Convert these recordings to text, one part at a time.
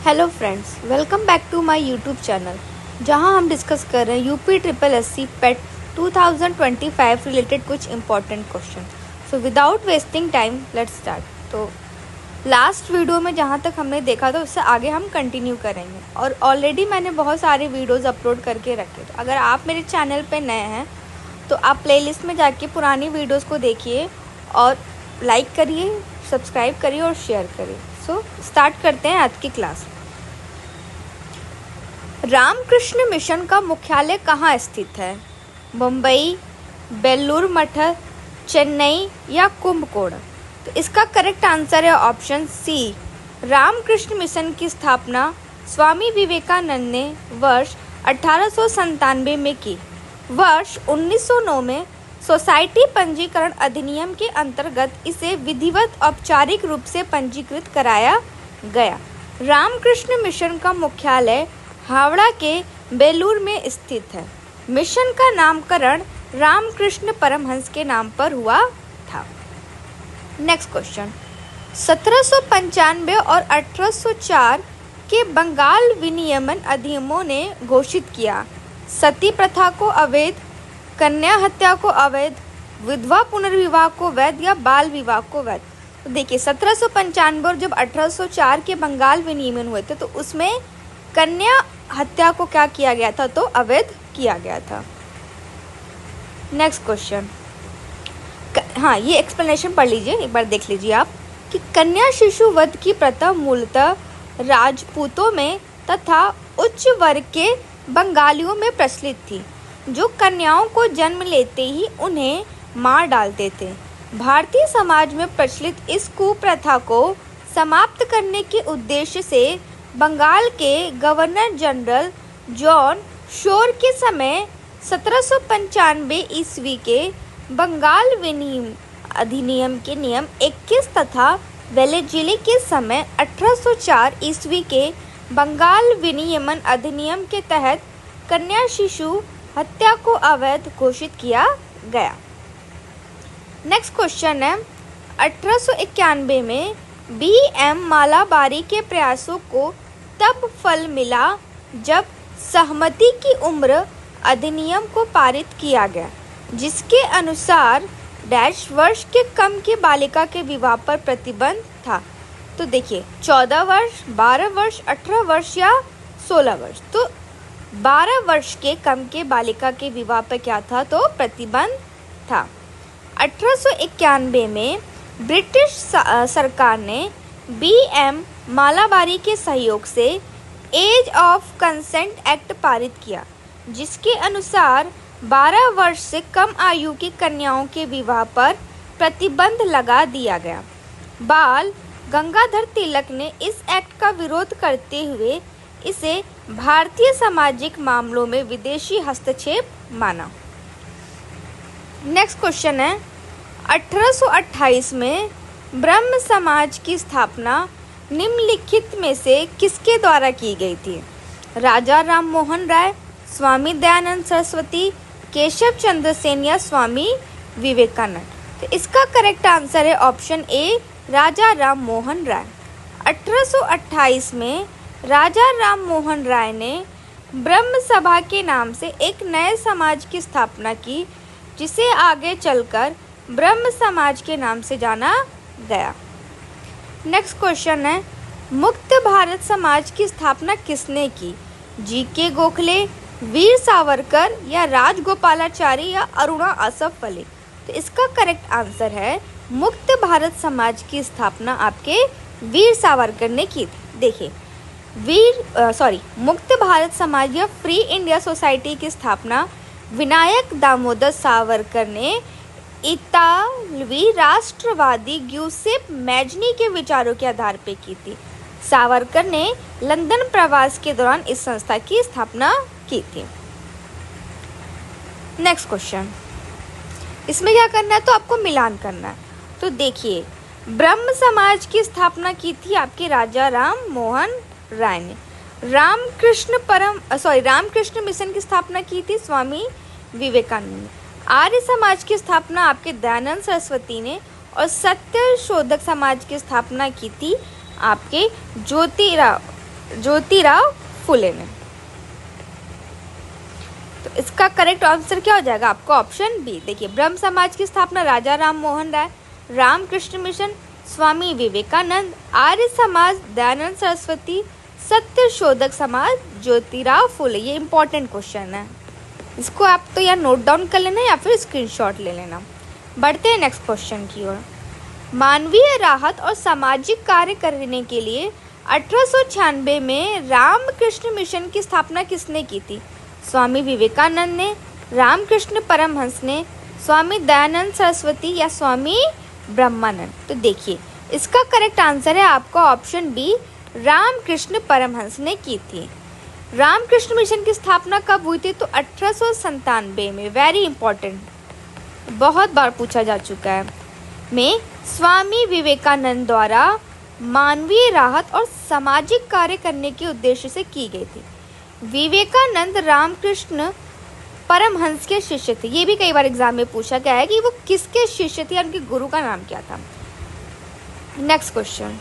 Hello friends, welcome back to my YouTube channel जहां हम discuss कर रहे हैं UP triple SC PET 2025 related कुछ important question. So without wasting time let's start. तो last video में जहां तक हमने देखा था उससे आगे हम कंटिन्यू करेंगे और ऑलरेडी मैंने बहुत सारे वीडियोज़ अपलोड करके रखे। तो अगर आप मेरे चैनल पर नए हैं तो आप प्लेलिस्ट में जाके पुरानी वीडियोज़ को देखिए और लाइक करिए, सब्सक्राइब करिए और शेयर करिए। सो स्टार्ट करते हैं आज की क्लास। रामकृष्ण मिशन का मुख्यालय कहाँ स्थित है? मुंबई, बेलूर मठ, चेन्नई या कुंभकोण? तो इसका करेक्ट आंसर है ऑप्शन सी। रामकृष्ण मिशन की स्थापना स्वामी विवेकानंद ने वर्ष 1897 में की। वर्ष 1909 में सोसाइटी पंजीकरण अधिनियम के अंतर्गत इसे विधिवत औपचारिक रूप से पंजीकृत कराया गया। रामकृष्ण मिशन का मुख्यालय हावड़ा के बेलूर में स्थित है। मिशन का नामकरण रामकृष्ण परमहंस के नाम पर हुआ था। नेक्स्ट क्वेश्चन, 1795 और 1804 के बंगाल विनियमन अधिनियमों ने घोषित किया सती प्रथा को अवैध, कन्या हत्या को अवैध, विधवा पुनर्विवाह को वैध या बाल विवाह को वैध। तो देखिए 1795 और जब 1804 के बंगाल विनियमन हुए थे तो उसमें कन्या हत्या को क्या किया गया था? तो अवैध किया गया था। नेक्स्ट क्वेश्चन, हाँ ये एक्सप्लेनेशन पढ़ लीजिए, एक बार देख लीजिए आप कि कन्या शिशु वध की प्रथा मूलतः राजपूतों में तथा उच्च वर्ग के बंगालियों में प्रचलित थी, जो कन्याओं को जन्म लेते ही उन्हें मार डालते थे। भारतीय समाज में प्रचलित इस कुप्रथा को समाप्त करने के उद्देश्य से बंगाल के गवर्नर जनरल जॉन शोर के समय 1795 ईस्वी के बंगाल विनियम अधिनियम के नियम 21 तथा वेलेजिली के समय 1804 ईस्वी के बंगाल विनियमन अधिनियम के तहत कन्या शिशु हत्या को अवैध घोषित किया गया। नेक्स्ट क्वेश्चन है, 1891 में B.M. मालाबारी के प्रयासों को तब फल मिला जब सहमति की उम्र अधिनियम को पारित किया गया, जिसके अनुसार डैश वर्ष के कम की बालिका के विवाह पर प्रतिबंध था। तो देखिए 14 वर्ष, 12 वर्ष, 18 वर्ष या 16 वर्ष। तो 12 वर्ष के कम के बालिका के विवाह पर क्या था? तो प्रतिबंध था। 1891 में ब्रिटिश सरकार ने B.M. मालाबारी के सहयोग से एज ऑफ कंसेंट एक्ट पारित किया, जिसके अनुसार 12 वर्ष से कम आयु की कन्याओं के विवाह पर प्रतिबंध लगा दिया गया। बाल गंगाधर तिलक ने इस एक्ट का विरोध करते हुए इसे भारतीय सामाजिक मामलों में विदेशी हस्तक्षेप माना। नेक्स्ट क्वेश्चन है, 1828 में ब्रह्म समाज की स्थापना निम्नलिखित में से किसके द्वारा की गई थी? राजा राम मोहन राय, स्वामी दयानंद सरस्वती, केशव चंद्र सेन या स्वामी विवेकानंद? तो इसका करेक्ट आंसर है ऑप्शन ए, राजा राम मोहन राय। 1828 में राजा राम मोहन राय ने ब्रह्म सभा के नाम से एक नए समाज की स्थापना की, जिसे आगे चलकर ब्रह्म समाज के नाम से जाना गया। नेक्स्ट क्वेश्चन है, मुक्त भारत समाज की स्थापना किसने की? जी.के. गोखले, वीर सावरकर या राजगोपालाचारी या अरुणा असफ अली? तो इसका करेक्ट आंसर है मुक्त भारत समाज की स्थापना आपके वीर सावरकर ने की थी। देखिए मुक्त भारत समाज या फ्री इंडिया सोसाइटी की स्थापना विनायक दामोदर सावरकर ने इतालवी राष्ट्रवादी ग्यूसेप मैजनी के विचारों के आधार पर की थी। सावरकर ने लंदन प्रवास के दौरान इस संस्था की स्थापना की थी। नेक्स्ट क्वेश्चन, इसमें क्या करना है? तो आपको मिलान करना है। तो देखिए ब्रह्म समाज की स्थापना की थी आपके राजा राम मोहन राय ने। रामकृष्ण मिशन की स्थापना की थी स्वामी विवेकानंद ने। आर्य समाज की स्थापना आपके दयानंद सरस्वती ने और सत्य शोधक समाज की स्थापना की थी आपके ज्योतिराव ज्योतिराव फुले ने। तो इसका करेक्ट आंसर क्या हो जाएगा आपका? Option B. देखिए, ब्रह्म समाज की स्थापना राजा राम मोहन राय, रामकृष्ण मिशन स्वामी विवेकानंद, आर्य समाज दयानंद सरस्वती, सत्य शोधक समाज ज्योतिराव फुले। ये इंपॉर्टेंट क्वेश्चन है, इसको आप तो या नोट डाउन कर लेना या फिर स्क्रीनशॉट ले लेना। बढ़ते हैं नेक्स्ट क्वेश्चन की ओर। मानवीय राहत और सामाजिक कार्य करने के लिए 1896 में रामकृष्ण मिशन की स्थापना किसने की थी? स्वामी विवेकानंद ने, रामकृष्ण परमहंस ने, स्वामी दयानंद सरस्वती या स्वामी ब्रह्मानंद। तो देखिए, इसका करेक्ट आंसर है आपका ऑप्शन बी, रामकृष्ण परमहंस ने की थी। रामकृष्ण मिशन की स्थापना कब हुई थी? तो 1897 में। वेरी इंपॉर्टेंट, बहुत बार पूछा जा चुका है। में स्वामी विवेकानंद द्वारा मानवीय राहत और सामाजिक कार्य करने के उद्देश्य से की गई थी। विवेकानंद रामकृष्ण परमहंस के शिष्य थे। ये भी कई बार एग्जाम में पूछा गया है कि वो किसके शिष्य थे, उनके गुरु का नाम क्या था। Next question.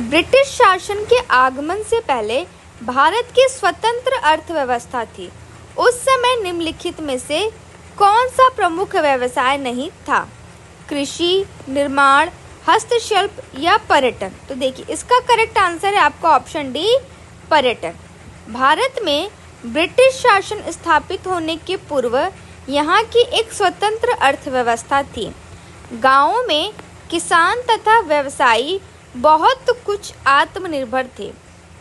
ब्रिटिश शासन के आगमन से पहले भारत की स्वतंत्र अर्थव्यवस्था थी। उस समय निम्नलिखित में से कौन सा प्रमुख व्यवसाय नहीं था? कृषि, निर्माण, हस्तशिल्प या पर्यटन। तो देखिए, इसका करेक्ट आंसर है आपका ऑप्शन डी, पर्यटन। भारत में ब्रिटिश शासन स्थापित होने के पूर्व यहाँ की एक स्वतंत्र अर्थव्यवस्था थी। गांवों में किसान तथा व्यवसायी बहुत कुछ आत्मनिर्भर थे।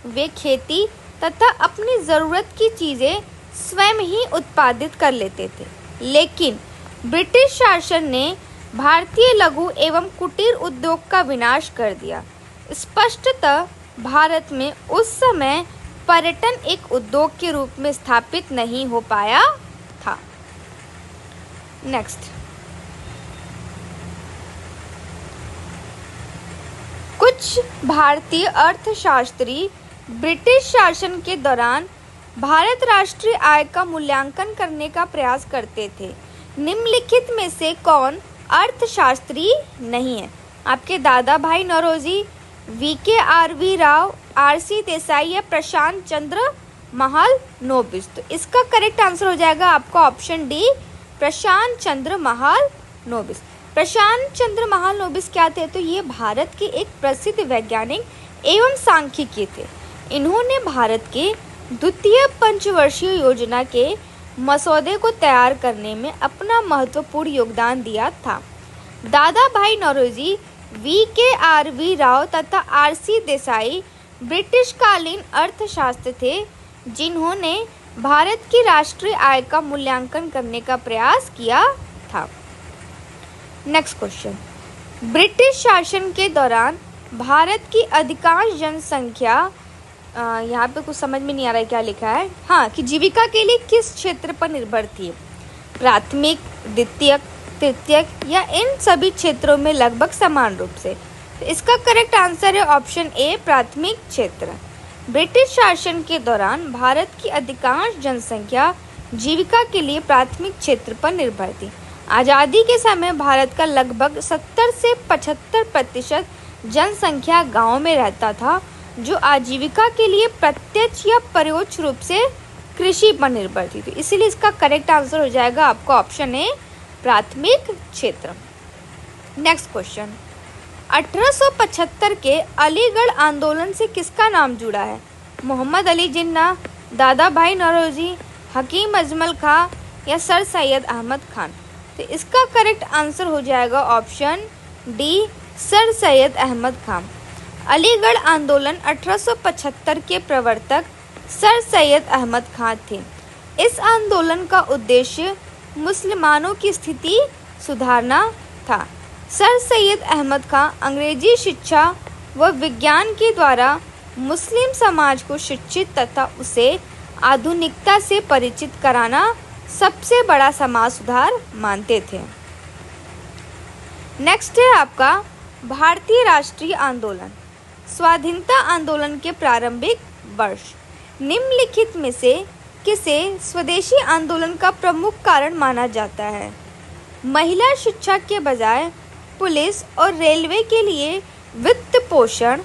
वे खेती तथा अपनी ज़रूरत की चीज़ें स्वयं ही उत्पादित कर लेते थे। लेकिन ब्रिटिश शासन ने भारतीय लघु एवं कुटीर उद्योग का विनाश कर दिया। स्पष्टतः भारत में उस समय पर्यटन एक उद्योग के रूप में स्थापित नहीं हो पाया था। नेक्स्ट, कुछ भारतीय अर्थशास्त्री ब्रिटिश शासन के दौरान भारत राष्ट्रीय आय का मूल्यांकन करने का प्रयास करते थे। निम्नलिखित में से कौन अर्थशास्त्री नहीं है? आपके दादा भाई नौरोजी, VKRV राव, RC देसाई या प्रशांत चंद्र महालनोबिस। तो इसका करेक्ट आंसर हो जाएगा आपका ऑप्शन डी, प्रशांत चंद्र महालनोबिस। प्रशांत चंद्र महालनोबिस क्या थे? तो ये भारत के एक प्रसिद्ध वैज्ञानिक एवं सांख्यिकी थे। इन्होंने भारत के द्वितीय पंचवर्षीय योजना के मसौदे को तैयार करने में अपना महत्वपूर्ण योगदान दिया था। दादा भाई नौरोजी, VKRV राव तथा RC देसाई ब्रिटिश कालीन अर्थशास्त्री थे, जिन्होंने भारत की राष्ट्रीय आय का मूल्यांकन करने का प्रयास किया था। Next question. ब्रिटिश शासन के दौरान भारत की अधिकांश जनसंख्या, यहाँ पे कुछ समझ में नहीं आ रहा है क्या लिखा है, हाँ, कि जीविका के लिए किस क्षेत्र पर निर्भर थी? प्राथमिक, द्वितीयक, तृतीयक या इन सभी क्षेत्रों में लगभग समान रूप से। तो इसका करेक्ट आंसर है ऑप्शन ए, प्राथमिक क्षेत्र। ब्रिटिश शासन के दौरान भारत की अधिकांश जनसंख्या जीविका के लिए प्राथमिक क्षेत्र पर निर्भर थी। आज़ादी के समय भारत का लगभग 70 से 75% जनसंख्या गाँव में रहता था, जो आजीविका के लिए प्रत्यक्ष या परोक्ष रूप से कृषि पर निर्भर थी। तो इसीलिए इसका करेक्ट आंसर हो जाएगा आपका ऑप्शन ए, प्राथमिक क्षेत्र। Next question. 1875 के अलीगढ़ आंदोलन से किसका नाम जुड़ा है? मोहम्मद अली जिन्ना, दादा भाई नौरोजी, हकीम अजमल खां या सर सैयद अहमद खान। तो इसका करेक्ट आंसर हो जाएगा option D, sir Syed Ahmed Khan. Aligarh आंदोलन 1875 के प्रवर्तक सर सैयद अहमद खान थे। इस आंदोलन का उद्देश्य मुसलमानों की स्थिति सुधारना था। सर सैयद अहमद खान अंग्रेजी शिक्षा व विज्ञान के द्वारा मुस्लिम समाज को शिक्षित तथा उसे आधुनिकता से परिचित कराना सबसे बड़ा समाज सुधार मानते थे। नेक्स्ट है आपका भारतीय राष्ट्रीय आंदोलन। स्वाधीनता आंदोलन के प्रारंभिक वर्ष। निम्नलिखित में से किसे स्वदेशी आंदोलन का प्रमुख कारण माना जाता है? महिला शिक्षा के बजाय पुलिस और रेलवे के लिए वित्त पोषण,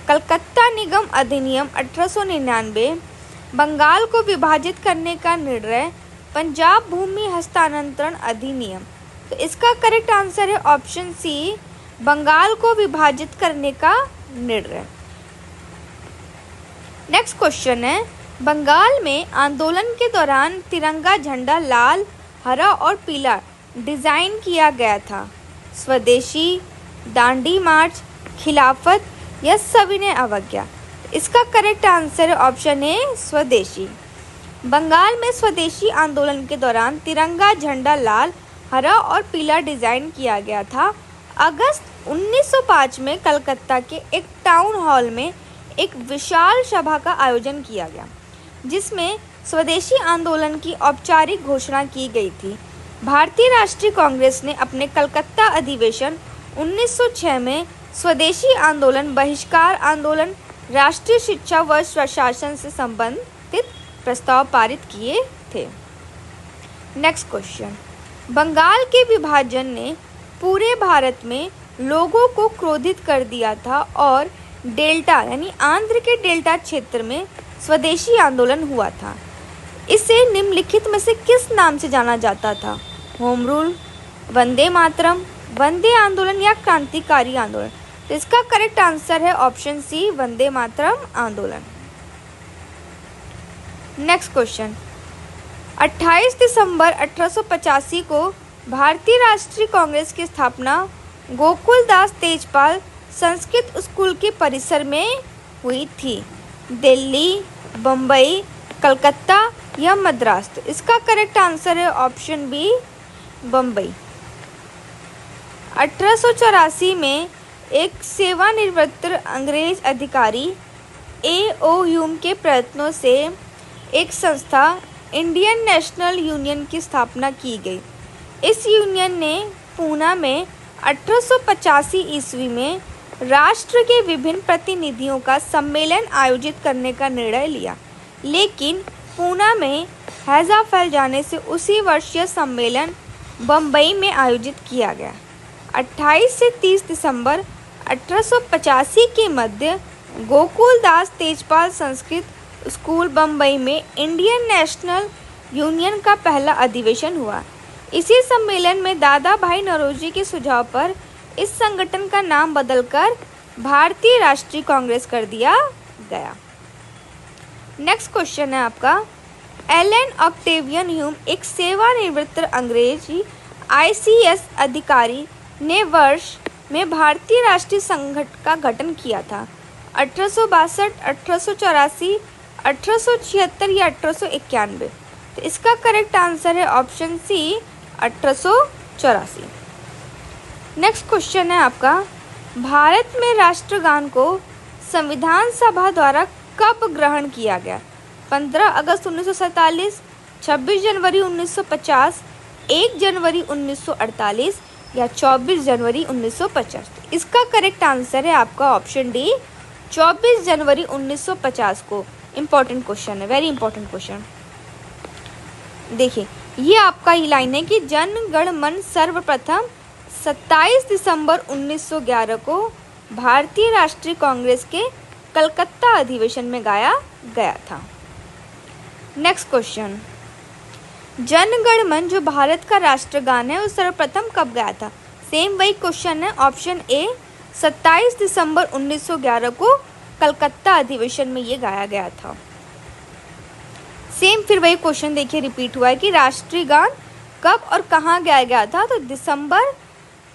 कलकत्ता निगम अधिनियम 1899, बंगाल को विभाजित करने का निर्णय, पंजाब भूमि हस्तांतरण अधिनियम। तो इसका करेक्ट आंसर है ऑप्शन सी, बंगाल को विभाजित करने का निर्णय। नेक्स्ट क्वेश्चन है, बंगाल में आंदोलन के दौरान तिरंगा झंडा लाल, हरा और पीला डिजाइन किया गया था। स्वदेशी, दांडी मार्च, खिलाफत या सविनय अवज्ञा। इसका करेक्ट आंसर है ऑप्शन ए, स्वदेशी। बंगाल में स्वदेशी आंदोलन के दौरान तिरंगा झंडा लाल, हरा और पीला डिजाइन किया गया था। अगस्त 1905 में कलकत्ता के एक टाउन हॉल में एक विशाल सभा का आयोजन किया गया, जिसमें स्वदेशी आंदोलन की औपचारिक घोषणा की गई थी। भारतीय राष्ट्रीय कांग्रेस ने अपने कलकत्ता अधिवेशन 1906 में स्वदेशी आंदोलन, बहिष्कार आंदोलन, राष्ट्रीय शिक्षा व स्वशासन से संबंधित प्रस्ताव पारित किए थे। नेक्स्ट क्वेश्चन, बंगाल के विभाजन ने पूरे भारत में लोगों को क्रोधित कर दिया था और डेल्टा यानी आंध्र के डेल्टा क्षेत्र में स्वदेशी आंदोलन हुआ था। इसे निम्नलिखित में से किस नाम से जाना जाता था? होम रूल, वंदे मातरम, वंदे आंदोलन या क्रांतिकारी आंदोलन। तो इसका करेक्ट आंसर है ऑप्शन सी, वंदे मातरम आंदोलन। नेक्स्ट क्वेश्चन, 28 दिसंबर 1885 को भारतीय राष्ट्रीय कांग्रेस की स्थापना गोकुलदास तेजपाल संस्कृत स्कूल के परिसर में हुई थी। दिल्ली, बम्बई, कलकत्ता या मद्रास। तो इसका करेक्ट आंसर है ऑप्शन बी, बम्बई। 1884 में एक सेवानिवृत्त अंग्रेज अधिकारी A.O. ह्यूम के प्रयत्नों से एक संस्था इंडियन नेशनल यूनियन की स्थापना की गई। इस यूनियन ने पूना में 1885 ईस्वी में राष्ट्र के विभिन्न प्रतिनिधियों का सम्मेलन आयोजित करने का निर्णय लिया, लेकिन पूना में हैजा फैल जाने से उसी वर्ष यह सम्मेलन बम्बई में आयोजित किया गया। 28 से 30 दिसंबर 1885 के मध्य गोकुलदास तेजपाल संस्कृत स्कूल बम्बई में इंडियन नेशनल यूनियन का पहला अधिवेशन हुआ। इसी सम्मेलन में दादा भाई नौरोजी के सुझाव पर इस संगठन का नाम बदलकर भारतीय राष्ट्रीय कांग्रेस कर दिया गया। नेक्स्ट क्वेश्चन है आपका, एलन ऑक्टेवियन ह्यूम एक सेवानिवृत्त अंग्रेजी ICS अधिकारी ने वर्ष में भारतीय राष्ट्रीय संघ का गठन किया था। 1862, 1884, 1876 या 1891। तो इसका करेक्ट आंसर है ऑप्शन सी, 1884। नेक्स्ट क्वेश्चन है आपका, भारत में राष्ट्रगान को संविधान सभा द्वारा कब ग्रहण किया गया? 15 अगस्त 1947, 26 जनवरी 1950, 1 जनवरी 1948 या 24 जनवरी 1950। इसका करेक्ट आंसर है आपका ऑप्शन डी, 24 जनवरी 1950 को। इम्पॉर्टेंट क्वेश्चन है, वेरी इंपॉर्टेंट क्वेश्चन। देखिए, ये आपका ही लाइन है कि जन गण मन सर्वप्रथम 27 दिसंबर 1911 को भारतीय राष्ट्रीय कांग्रेस के कलकत्ता अधिवेशन में गाया गया था। नेक्स्ट क्वेश्चन, जन गण मन जो भारत का राष्ट्रगान है वो सर्वप्रथम कब गाया था? सेम वही क्वेश्चन है, ऑप्शन ए, 27 दिसंबर 1911 को कलकत्ता अधिवेशन में ये गाया गया था। सेम फिर वही क्वेश्चन देखिए रिपीट हुआ है कि राष्ट्रीय गान कब और कहाँ गाया गया था? तो दिसंबर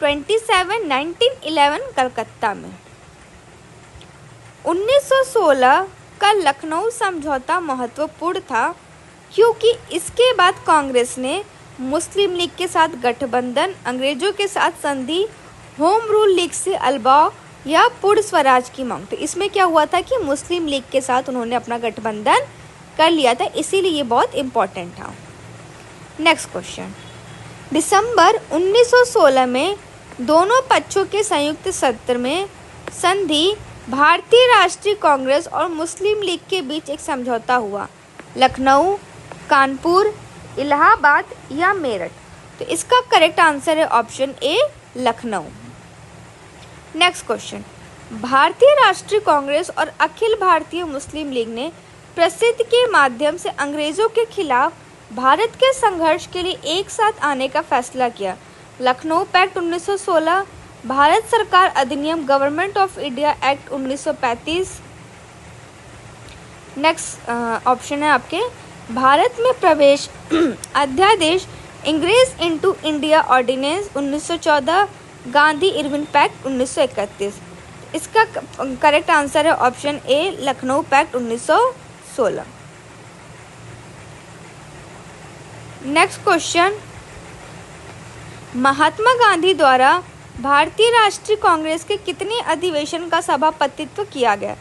27, 1911 कलकत्ता में। 1916 का लखनऊ समझौता महत्वपूर्ण था क्योंकि इसके बाद कांग्रेस ने मुस्लिम लीग के साथ गठबंधन, अंग्रेजों के साथ संधि, होम रूल लीग से अलगाव या पूर्ण स्वराज की मांग। तो इसमें क्या हुआ था कि मुस्लिम लीग के साथ उन्होंने अपना गठबंधन कर लिया था, इसीलिए ये बहुत इम्पोर्टेंट था। नेक्स्ट क्वेश्चन, दिसंबर 1916 में दोनों पक्षों के संयुक्त सत्र में संधि भारतीय राष्ट्रीय कांग्रेस और मुस्लिम लीग के बीच एक समझौता हुआ। लखनऊ, कानपुर, इलाहाबाद या मेरठ। तो इसका करेक्ट आंसर है option A, Lucknow. Next question, भारतीय राष्ट्रीय कांग्रेस और अखिल भारतीय मुस्लिम लीग ने प्रसिद्ध के माध्यम से अंग्रेजों के खिलाफ भारत के संघर्ष के लिए एक साथ आने का फैसला किया। लखनऊ पैक्ट 1916, भारत सरकार अधिनियम government of India act 1935। Next option है आपके भारत में प्रवेश अध्यादेश, ingress into India ordinance 1914, Gandhi Irwin pact 1931। इसका करेक्ट आंसर है option A, Lucknow pact 1916। Next question, Mahatma Gandhi द्वारा भारतीय राष्ट्रीय कांग्रेस के कितने अधिवेशन का सभापतित्व किया गया?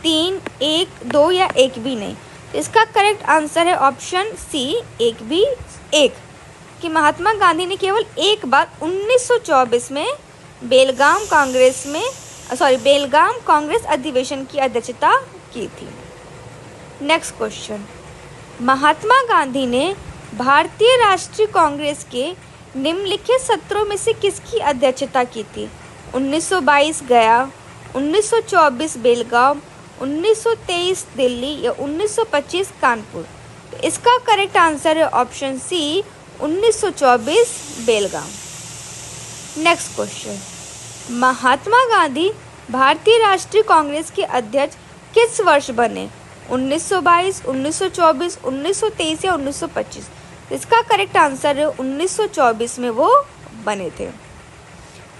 3, 1, 2 या एक भी नहीं। इसका करेक्ट आंसर है ऑप्शन सी, एक भी एक, कि महात्मा गांधी ने केवल एक बार 1924 में बेलगाम कांग्रेस अधिवेशन की अध्यक्षता की थी। नेक्स्ट क्वेश्चन, महात्मा गांधी ने भारतीय राष्ट्रीय कांग्रेस के निम्नलिखित सत्रों में से किसकी अध्यक्षता की थी? 1922 गया, 1924 बेलगाम, 1923 दिल्ली या 1925 कानपुर। तो इसका करेक्ट आंसर है ऑप्शन सी, 1924 बेलगाम। नेक्स्ट क्वेश्चन, महात्मा गांधी भारतीय राष्ट्रीय कांग्रेस के अध्यक्ष किस वर्ष बने? 1922, 1924, 1923 या 1925। इसका करेक्ट आंसर है 1924 में वो बने थे।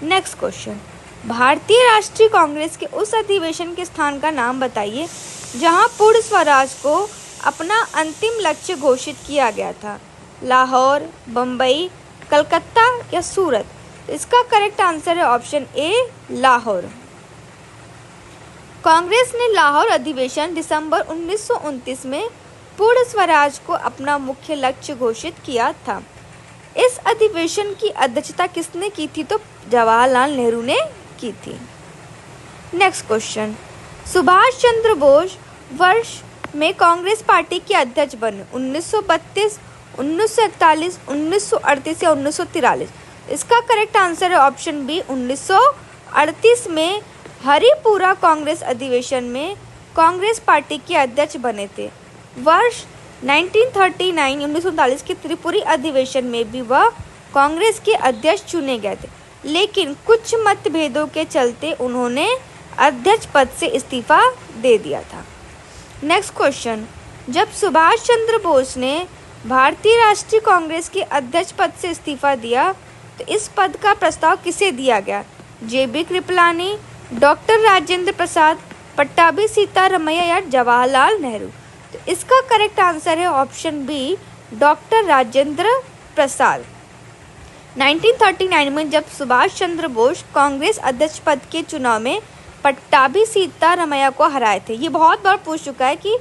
नेक्स्ट क्वेश्चन, भारतीय राष्ट्रीय कांग्रेस के उस अधिवेशन के स्थान का नाम बताइए जहां पूर्ण स्वराज को अपना अंतिम लक्ष्य घोषित किया गया था। लाहौर, बम्बई, कलकत्ता या सूरत। इसका करेक्ट आंसर है ऑप्शन ए, लाहौर। कांग्रेस ने लाहौर अधिवेशन दिसंबर 1929 में पूर्ण स्वराज को अपना मुख्य लक्ष्य घोषित किया था। इस अधिवेशन की अध्यक्षता किसने की थी? तो जवाहरलाल नेहरू ने की थी। नेक्स्ट क्वेश्चन, सुभाष चंद्र बोस वर्ष में कांग्रेस पार्टी के अध्यक्ष बने? 1932, 1941, 1938 या 1943। इसका करेक्ट आंसर है ऑप्शन बी, 1938 में हरिपुरा कांग्रेस अधिवेशन में कांग्रेस पार्टी के अध्यक्ष बने थे। वर्ष 1939 के त्रिपुरी अधिवेशन में भी वह कांग्रेस के अध्यक्ष चुने गए थे, लेकिन कुछ मतभेदों के चलते उन्होंने अध्यक्ष पद से इस्तीफा दे दिया था। नेक्स्ट क्वेश्चन, जब सुभाष चंद्र बोस ने भारतीय राष्ट्रीय कांग्रेस के अध्यक्ष पद से इस्तीफा दिया तो इस पद का प्रस्ताव किसे दिया गया? JB कृपलानी, डॉक्टर राजेंद्र प्रसाद, पट्टाभी सीतारमैया या जवाहरलाल नेहरू। तो इसका करेक्ट आंसर है option B, doctor Rajendra Prasad. 1939 में जब सुभाष चंद्र बोस कांग्रेस अध्यक्ष पद के चुनाव में पट्टाभी सीतारमैया को हराए थे। ये बहुत बार पूछ चुका है कि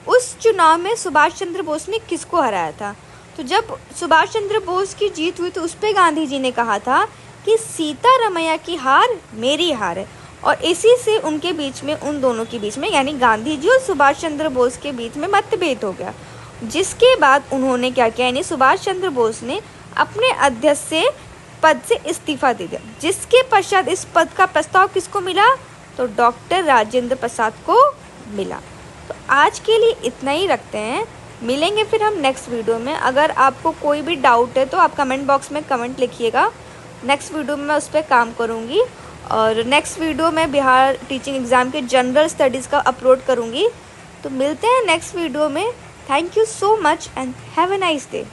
उस चुनाव में सुभाष चंद्र बोस ने किसको हराया था। तो जब सुभाष चंद्र बोस की जीत हुई तो उस पर गांधी जी ने कहा था कि सीतारमैया की हार मेरी हार है, और इसी से उनके बीच में, उन दोनों के बीच में, यानी गांधी जी और सुभाष चंद्र बोस के बीच में मतभेद हो गया, जिसके बाद उन्होंने क्या किया, यानी सुभाष चंद्र बोस ने अपने अध्यक्ष से पद से इस्तीफा दे दिया, जिसके पश्चात इस पद का प्रस्ताव किसको मिला? तो डॉक्टर राजेंद्र प्रसाद को मिला। तो आज के लिए इतना ही रखते हैं, मिलेंगे फिर हम नेक्स्ट वीडियो में। अगर आपको कोई भी डाउट है तो आप कमेंट बॉक्स में कमेंट लिखिएगा, नेक्स्ट वीडियो में मैं उस पर काम करूँगी। और नेक्स्ट वीडियो में बिहार टीचिंग एग्ज़ाम के जनरल स्टडीज़ का अपलोड करूँगी। तो मिलते हैं नेक्स्ट वीडियो में। Thank you so much and have a nice day.